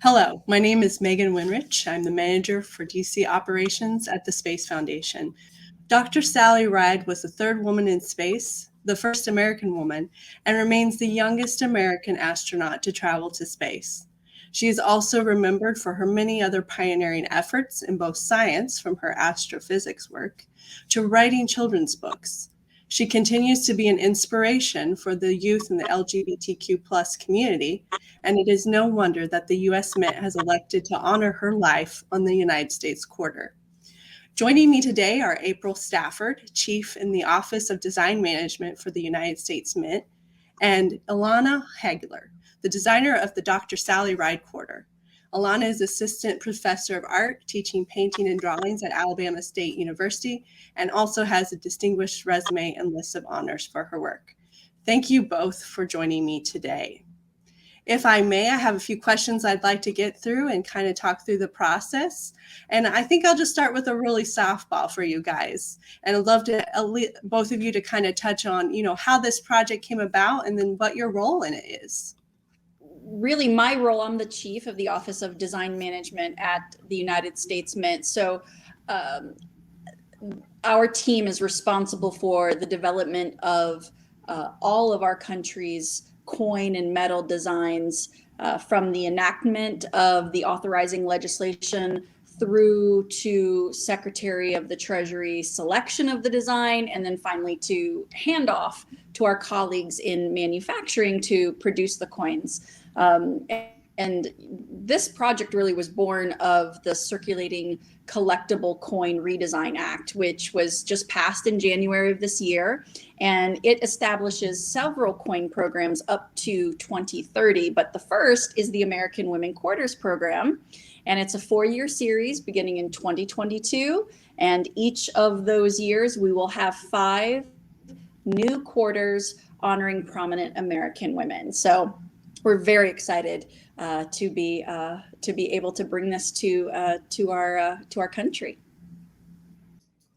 Hello, my name is Megan Winrich. I'm the manager for DC operations at the Space Foundation. Dr. Sally Ride was the third woman in space, the first American woman, and remains the youngest American astronaut to travel to space. She is also remembered for her many other pioneering efforts in both science, from her astrophysics work, to writing children's books. She continues to be an inspiration for the youth in the LGBTQ plus community, and it is no wonder that the U.S. Mint has elected to honor her life on the United States quarter. Joining me today are April Stafford, Chief in the Office of Design Management for the United States Mint, and Ilana Hagler, the designer of the Dr. Sally Ride Quarter. Ilana is Assistant Professor of Art, teaching painting and drawings at Alabama State University, and also has a distinguished resume and list of honors for her work. Thank you both for joining me today. If I may, I have a few questions I'd like to get through and kind of talk through the process. And I think I'll just start with a really softball for you guys. And I'd love to both of you to kind of touch on, how this project came about and then what your role in it is. Really, my role, I'm the chief of the Office of Design Management at the United States Mint. So our team is responsible for the development of all of our country's coin and metal designs, from the enactment of the authorizing legislation through to Secretary of the Treasury selection of the design, and then finally to handoff to our colleagues in manufacturing to produce the coins. And this project really was born of the Circulating Collectible Coin Redesign Act, which was just passed in January of this year. And it establishes several coin programs up to 2030. But the first is the American Women Quarters Program. And it's a 4-year series beginning in 2022. And each of those years, we will have 5 new quarters honoring prominent American women. So we're very excited to be able to bring this to our country.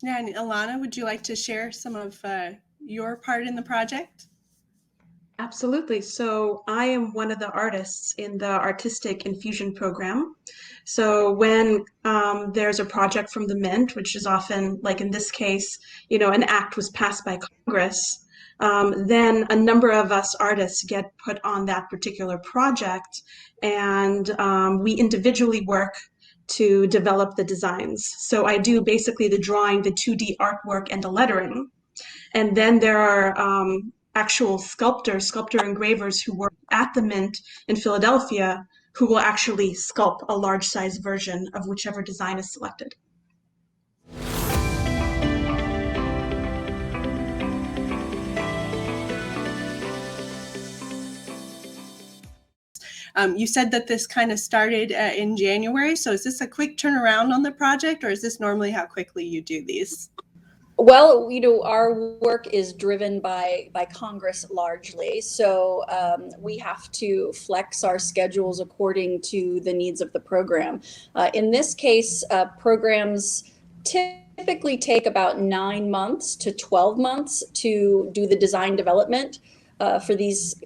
Yeah, and Ilana, would you like to share some of your part in the project? Absolutely. So I am one of the artists in the Artistic Infusion program. So when there's a project from the Mint, which is often, like in this case, an act was passed by Congress, then a number of us artists get put on that particular project, and we individually work to develop the designs. So I do basically the drawing, the 2D artwork, and the lettering. And then there are actual sculptor engravers who work at the Mint in Philadelphia who will actually sculpt a large size version of whichever design is selected. You said that this kind of started in January. So is this a quick turnaround on the project, or is this normally how quickly you do these? Well, our work is driven by Congress largely. So we have to flex our schedules according to the needs of the program. In this case, programs typically take about 9 months to 12 months to do the design development for these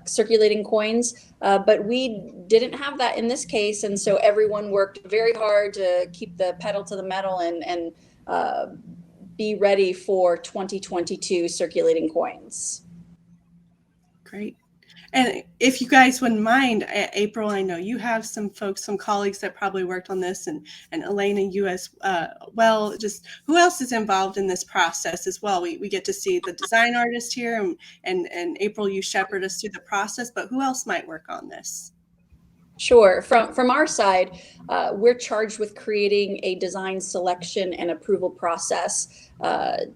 circulating coins. But we didn't have that in this case. And so everyone worked very hard to keep the pedal to the metal and be ready for 2022 circulating coins. Great. And if you guys wouldn't mind, April, I know you have some colleagues that probably worked on this, and Elena, you as well. Just who else is involved in this process as well? We get to see the design artist here, and April, you shepherd us through the process, but who else might work on this? Sure. From our side, we're charged with creating a design selection and approval process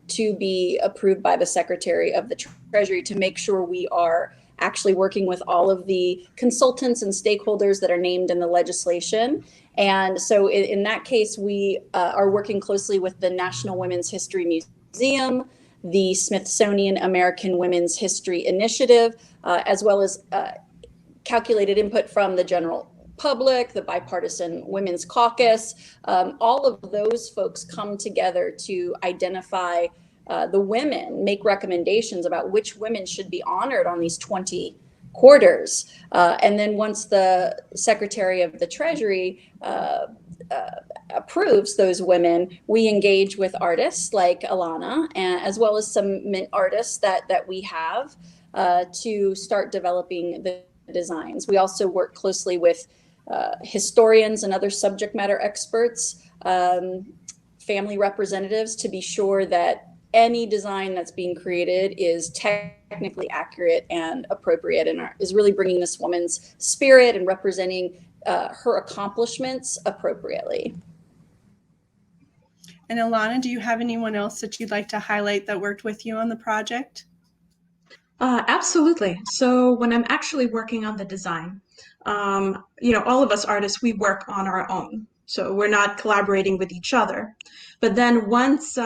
to be approved by the Secretary of the Treasury to make sure we are actually working with all of the consultants and stakeholders that are named in the legislation. And so in that case, we are working closely with the National Women's History Museum, the Smithsonian American Women's History Initiative, as well as calculated input from the general public, the Bipartisan Women's Caucus. All of those folks come together to identify the women, make recommendations about which women should be honored on these 20 quarters. And then once the Secretary of the Treasury approves those women, we engage with artists like Alana, and as well as some mint artists that we have to start developing the designs. We also work closely with historians and other subject matter experts, family representatives, to be sure that any design that's being created is technically accurate and appropriate, and is really bringing this woman's spirit and representing her accomplishments appropriately. And Alana, do you have anyone else that you'd like to highlight that worked with you on the project? Absolutely. So when I'm actually working on the design, all of us artists, we work on our own. So we're not collaborating with each other. But then once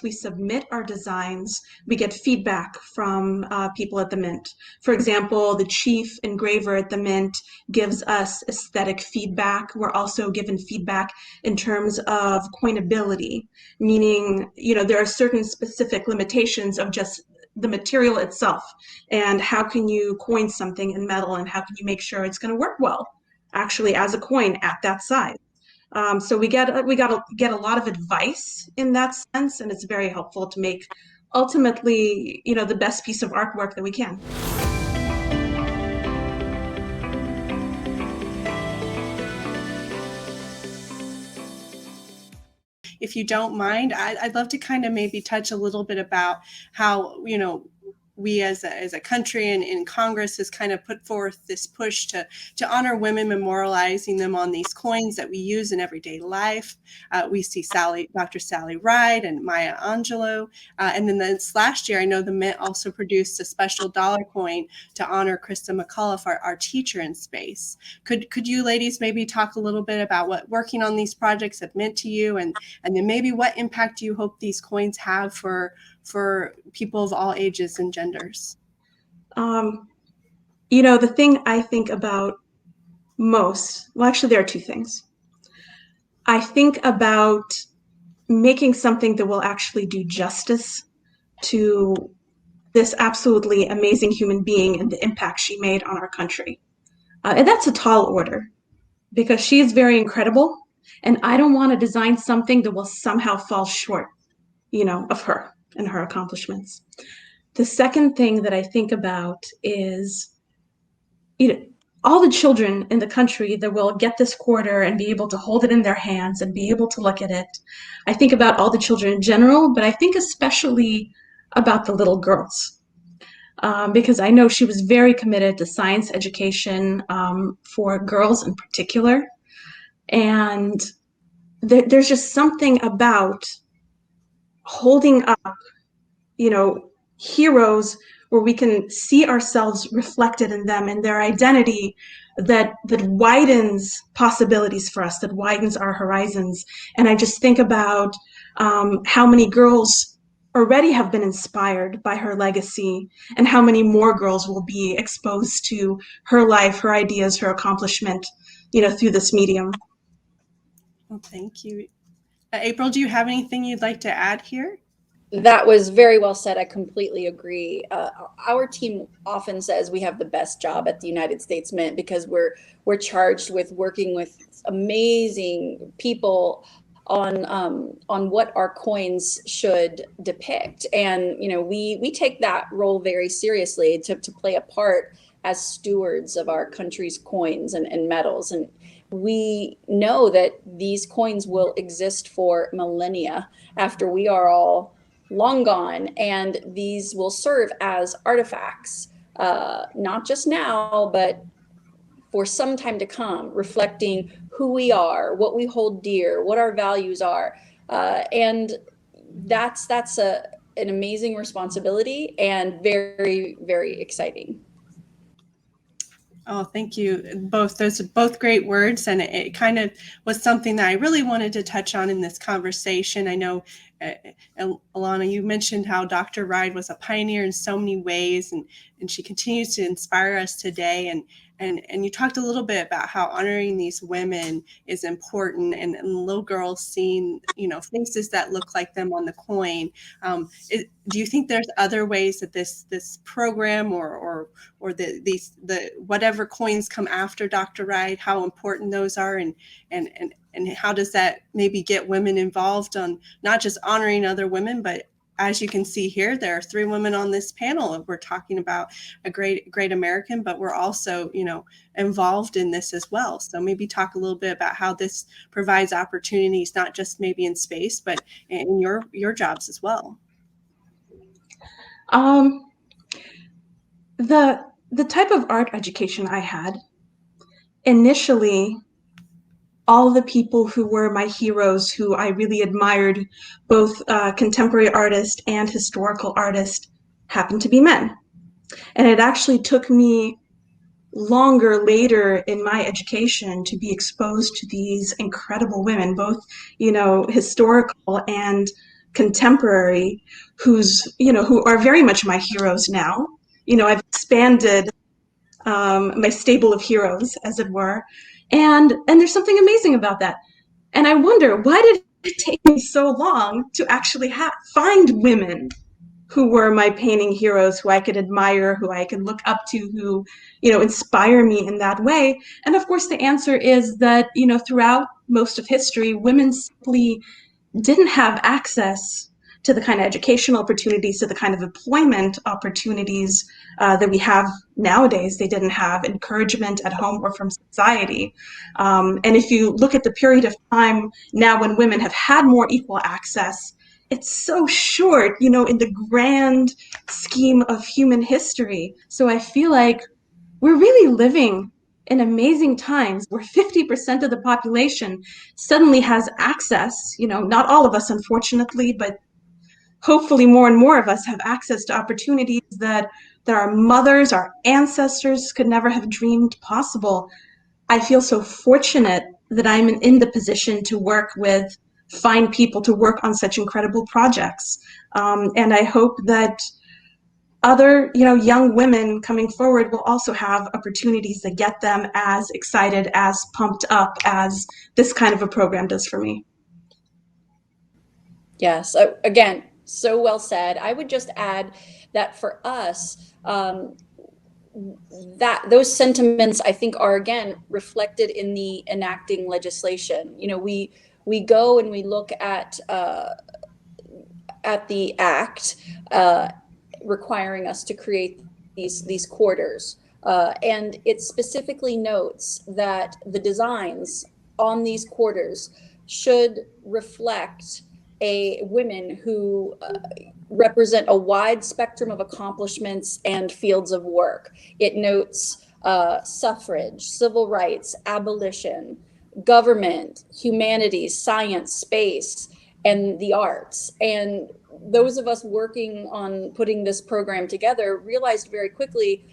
we submit our designs, we get feedback from people at the Mint. For example, the chief engraver at the Mint gives us aesthetic feedback. We're also given feedback in terms of coinability, meaning, there are certain specific limitations of just the material itself, and how can you coin something in metal, and how can you make sure it's going to work well actually as a coin at that size. So we got to get a lot of advice in that sense, and it's very helpful to make ultimately the best piece of artwork that we can. If you don't mind, I'd love to kind of maybe touch a little bit about how, we as a country and in Congress has kind of put forth this push to honor women, memorializing them on these coins that we use in everyday life. We see Dr. Sally Ride and Maya Angelou. And then this last year, I know the Mint also produced a special dollar coin to honor Krista McAuliffe, our teacher in space. Could you ladies maybe talk a little bit about what working on these projects have meant to you, and then maybe what impact you hope these coins have for people of all ages and genders? The thing I think about most, well, actually, there are two things. I think about making something that will actually do justice to this absolutely amazing human being and the impact she made on our country. And that's a tall order, because she is very incredible, and I don't want to design something that will somehow fall short, of her and her accomplishments. The second thing that I think about is, all the children in the country that will get this quarter and be able to hold it in their hands and be able to look at it. I think about all the children in general, but I think especially about the little girls. Because I know she was very committed to science education for girls in particular. And there's just something about holding up, heroes where we can see ourselves reflected in them and their identity, that widens possibilities for us, that widens our horizons. And I just think about how many girls already have been inspired by her legacy, and how many more girls will be exposed to her life, her ideas, her accomplishment, through this medium. Well, thank you. April, do you have anything you'd like to add here? That was very well said. I completely agree. Our team often says we have the best job at the United States Mint, because we're charged with working with amazing people on what our coins should depict, and we take that role very seriously to play a part as stewards of our country's coins and metals. And we know that these coins will exist for millennia after we are all long gone, and these will serve as artifacts, not just now, but for some time to come, reflecting who we are, what we hold dear, what our values are. And that's an amazing responsibility, and very, very exciting. Oh, thank you both. Those are both great words, and it kind of was something that I really wanted to touch on in this conversation. I know, Alana, you mentioned how Dr. Ride was a pioneer in so many ways, and she continues to inspire us today. and you talked a little bit about how honoring these women is important, and little girls seeing, faces that look like them on the coin. Do you think there's other ways that this program or the whatever coins come after Dr. Ride, how important those are, and how does that maybe get women involved on not just honoring other women, but as you can see here, there are 3 women on this panel. We're talking about a great American, but we're also, involved in this as well. So maybe talk a little bit about how this provides opportunities, not just maybe in space, but in your jobs as well. Um, the type of art education I had, initially, all the people who were my heroes, who I really admired, both contemporary artists and historical artists, happened to be men. And it actually took me longer later in my education to be exposed to these incredible women, both, historical and contemporary, who are very much my heroes now. I've expanded my stable of heroes, as it were, and there's something amazing about that. And I wonder, why did it take me so long to actually find women who were my painting heroes, who I could admire, who I could look up to, who, inspire me in that way? And of course, the answer is that, throughout most of history, women simply didn't have access to the kind of educational opportunities, to the kind of employment opportunities that we have nowadays. They didn't have encouragement at home or from society. And if you look at the period of time now when women have had more equal access, it's so short, in the grand scheme of human history. So I feel like we're really living in amazing times where 50% of the population suddenly has access. Not all of us, unfortunately, but hopefully more and more of us have access to opportunities that our mothers, our ancestors could never have dreamed possible. I feel so fortunate that I'm in the position to find people to work on such incredible projects. And I hope that other, young women coming forward will also have opportunities that get them as excited, as pumped up as this kind of a program does for me. Yeah, so again, so well said. I would just add that for us, that those sentiments, I think, are again reflected in the enacting legislation. We go and we look at the act requiring us to create these quarters, and it specifically notes that the designs on these quarters should reflect women who represent a wide spectrum of accomplishments and fields of work. It notes suffrage, civil rights, abolition, government, humanities, science, space, and the arts. And those of us working on putting this program together realized very quickly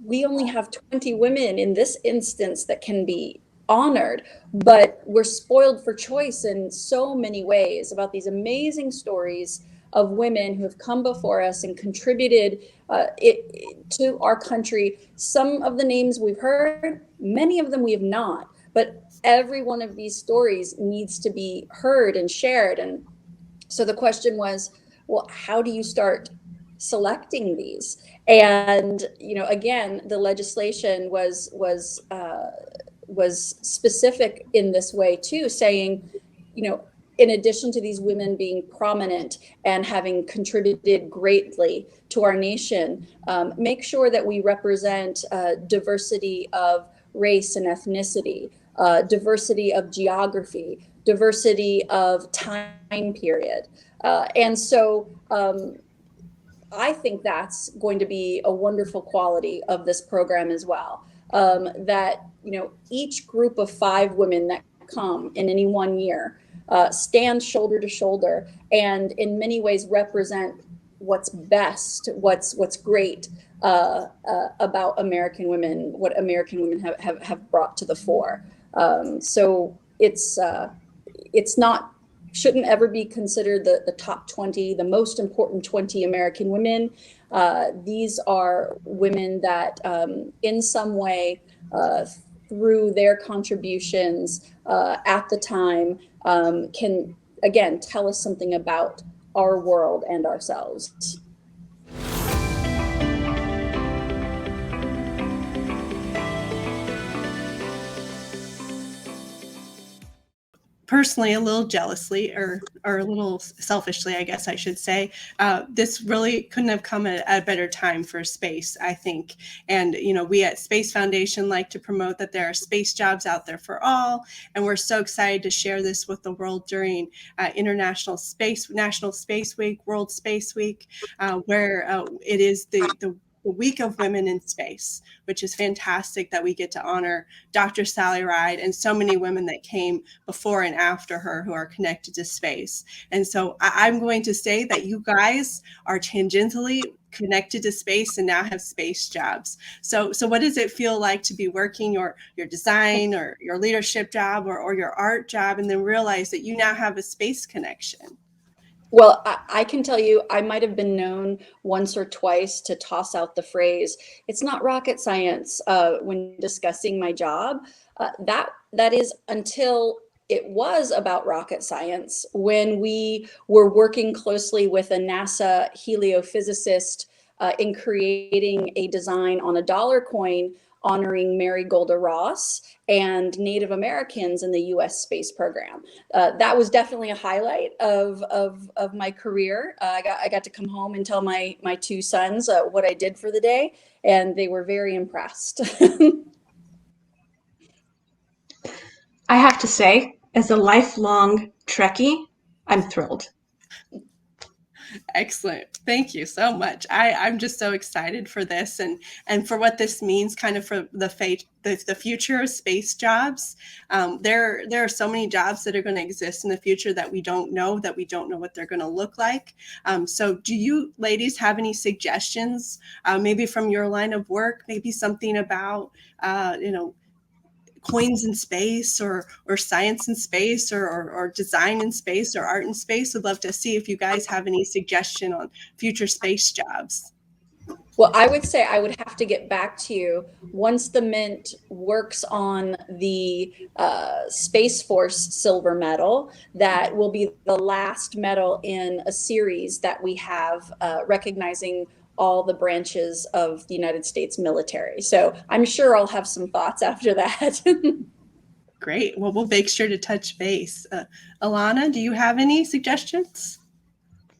we only have 20 women in this instance that can be honored, but we're spoiled for choice in so many ways about these amazing stories of women who have come before us and contributed to our country. Some of the names we've heard, many of them we have not, but every one of these stories needs to be heard and shared. And so the question was, well, how do you start selecting these? And again, the legislation was specific in this way too, saying, in addition to these women being prominent and having contributed greatly to our nation, make sure that we represent diversity of race and ethnicity, diversity of geography, diversity of time period. And so I think that's going to be a wonderful quality of this program as well. That, each group of 5 women that come in any one year stand shoulder to shoulder and in many ways represent what's best, what's great about American women, what American women have brought to the fore. So it's not shouldn't ever be considered the top 20, the most important 20 American women. These are women that in some way, through their contributions at the time, can, again, tell us something about our world and ourselves. Personally, a little jealously or a little selfishly, I guess I should say, this really couldn't have come at a better time for space, I think. And, we at Space Foundation like to promote that there are space jobs out there for all. And we're so excited to share this with the world during National Space Week, World Space Week, where it is the Week of Women in Space, which is fantastic that we get to honor Dr. Sally Ride and so many women that came before and after her who are connected to space. And so I'm going to say that you guys are tangentially connected to space and now have space jobs. So what does it feel like to be working your design or your leadership job or your art job and then realize that you now have a space connection? Well, I can tell you, I might have been known once or twice to toss out the phrase, "It's not rocket science," when discussing my job. That is until it was about rocket science when we were working closely with a NASA heliophysicist in creating a design on a dollar coin honoring Mary Golda Ross and Native Americans in the U.S. space program. That was definitely a highlight of my career. I got to come home and tell my two sons what I did for the day, and they were very impressed. I have to say, as a lifelong Trekkie, I'm thrilled. Excellent. Thank you so much. I'm just so excited for this and for what this means kind of for the future of space jobs. There are so many jobs that are going to exist in the future that we don't know what they're going to look like. So do you ladies have any suggestions, maybe from your line of work, maybe something about, coins in space or science in space or design in space or art in space? Would love to see if you guys have any suggestion on future space jobs. Well, I would say I would have to get back to you once the Mint works on the Space Force silver medal. That will be the last medal in a series that we have recognizing all the branches of the United States military. So I'm sure I'll have some thoughts after that. Great. Well, we'll make sure to touch base. Alana, do you have any suggestions?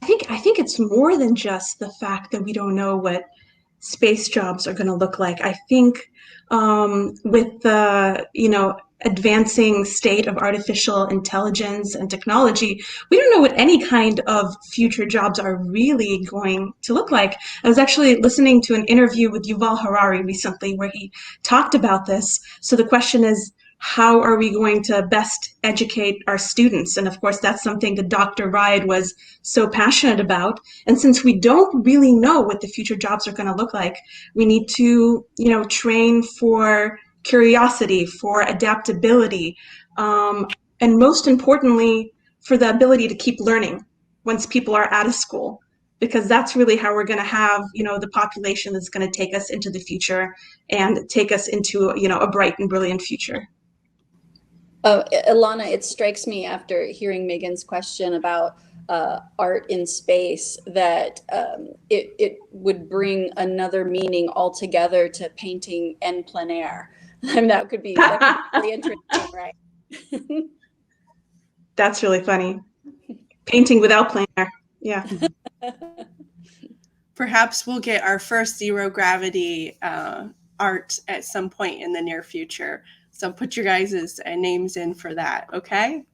I think it's more than just the fact that we don't know what space jobs are going to look like. I think with the advancing state of artificial intelligence and technology, we don't know what any kind of future jobs are really going to look like. I was actually listening to an interview with Yuval Harari recently where he talked about this. So the question is, how are we going to best educate our students? And of course, that's something that Dr. Ride was so passionate about. And since we don't really know what the future jobs are going to look like, we need to, train for curiosity, for adaptability, and most importantly, for the ability to keep learning once people are out of school, because that's really how we're going to have, the population that's going to take us into the future and take us into, a bright and brilliant future. Ilana, it strikes me after hearing Megan's question about art in space that it would bring another meaning altogether to painting en plein air. I mean, that could be really interesting, right? That's really funny. Painting without plein air. Yeah. Perhaps we'll get our first zero gravity art at some point in the near future. So put your guys' names in for that, okay?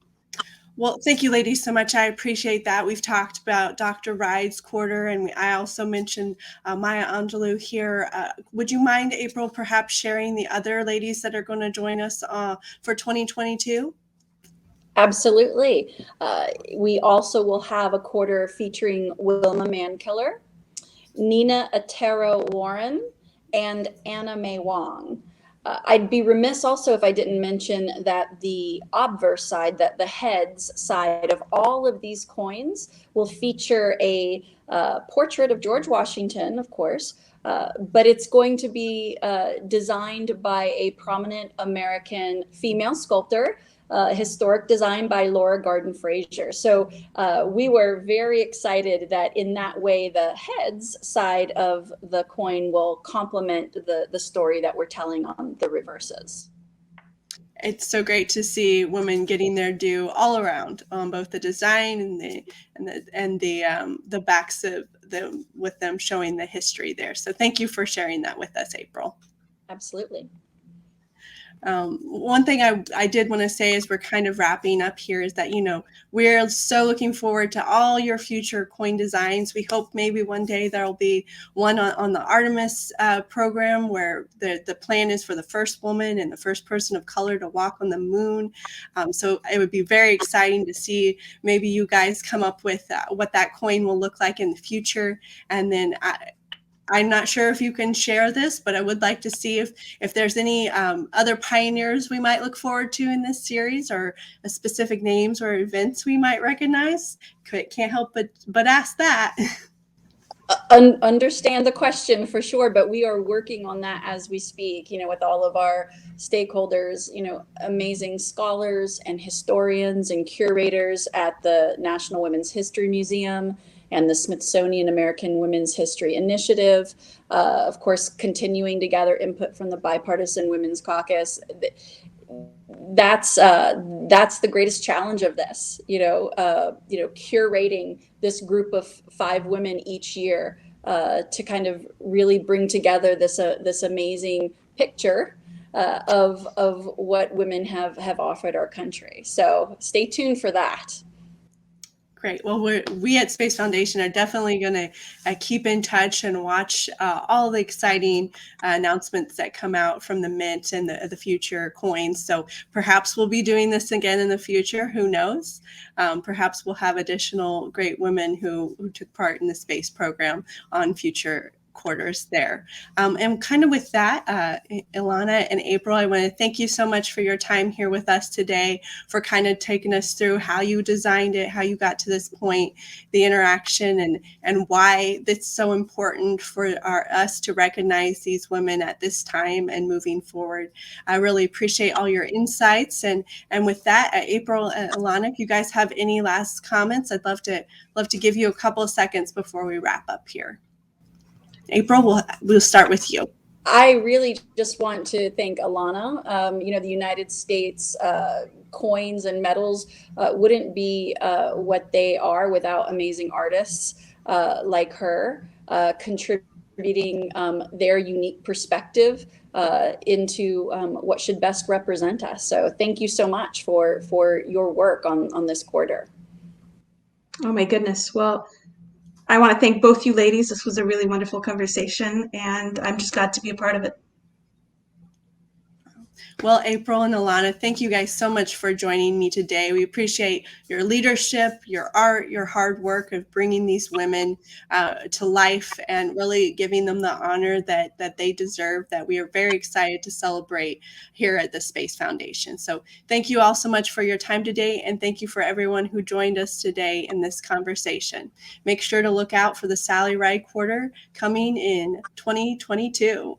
Well, thank you, ladies, so much. I appreciate that. We've talked about Dr. Ride's quarter, and I also mentioned Maya Angelou here. Would you mind, April, perhaps sharing the other ladies that are going to join us for 2022? Absolutely. We also will have a quarter featuring Wilma Mankiller, Nina Otero Warren, and Anna Mae Wong. I'd be remiss also if I didn't mention that the obverse side, that the heads side of all of these coins will feature a portrait of George Washington, of course, but it's going to be designed by a prominent American female sculptor, historic design by Laura Garden Frazier. So we were very excited that in that way, the heads side of the coin will complement the story that we're telling on the reverses. It's so great to see women getting their due all around on both the design and the backs of them, with them showing the history there. So thank you for sharing that with us, April. Absolutely. One thing I did want to say as we're kind of wrapping up here is that, we're so looking forward to all your future coin designs. We hope maybe one day there'll be one on the Artemis program where the plan is for the first woman and the first person of color to walk on the moon. So it would be very exciting to see maybe you guys come up with what that coin will look like in the future. And then I'm not sure if you can share this, but I would like to see if there's any other pioneers we might look forward to in this series, or specific names or events we might recognize. Can't help but ask that. Understand the question for sure, but we are working on that as we speak, with all of our stakeholders, amazing scholars and historians and curators at the National Women's History Museum and the Smithsonian American Women's History Initiative. Of course, continuing to gather input from the Bipartisan Women's Caucus. That's the greatest challenge of this, curating this group of 5 women each year to kind of really bring together this amazing picture of what women have offered our country. So stay tuned for that. Great. Well, we at Space Foundation are definitely going to keep in touch and watch all the exciting announcements that come out from the Mint and the future coins. So perhaps we'll be doing this again in the future. Who knows? Perhaps we'll have additional great women who took part in the space program on future quarters there. And kind of with that, Ilana and April, I want to thank you so much for your time here with us today, for kind of taking us through how you designed it, how you got to this point, the interaction, and why it's so important for us to recognize these women at this time and moving forward. I really appreciate all your insights. And with that, April and Ilana, if you guys have any last comments, I'd love to give you a couple of seconds before we wrap up here. April, we'll start with you. I really just want to thank Ilana. The United States coins and medals wouldn't be what they are without amazing artists like her contributing their unique perspective into what should best represent us. So thank you so much for your work on this quarter. Oh my goodness. Well, I want to thank both you ladies. This was a really wonderful conversation, and I'm just glad to be a part of it. Well, April and Ilana, thank you guys so much for joining me today. We appreciate your leadership, your art, your hard work of bringing these women to life and really giving them the honor that they deserve, that we are very excited to celebrate here at the Space Foundation. So thank you all so much for your time today, and thank you for everyone who joined us today in this conversation. Make sure to look out for the Sally Ride Quarter coming in 2022.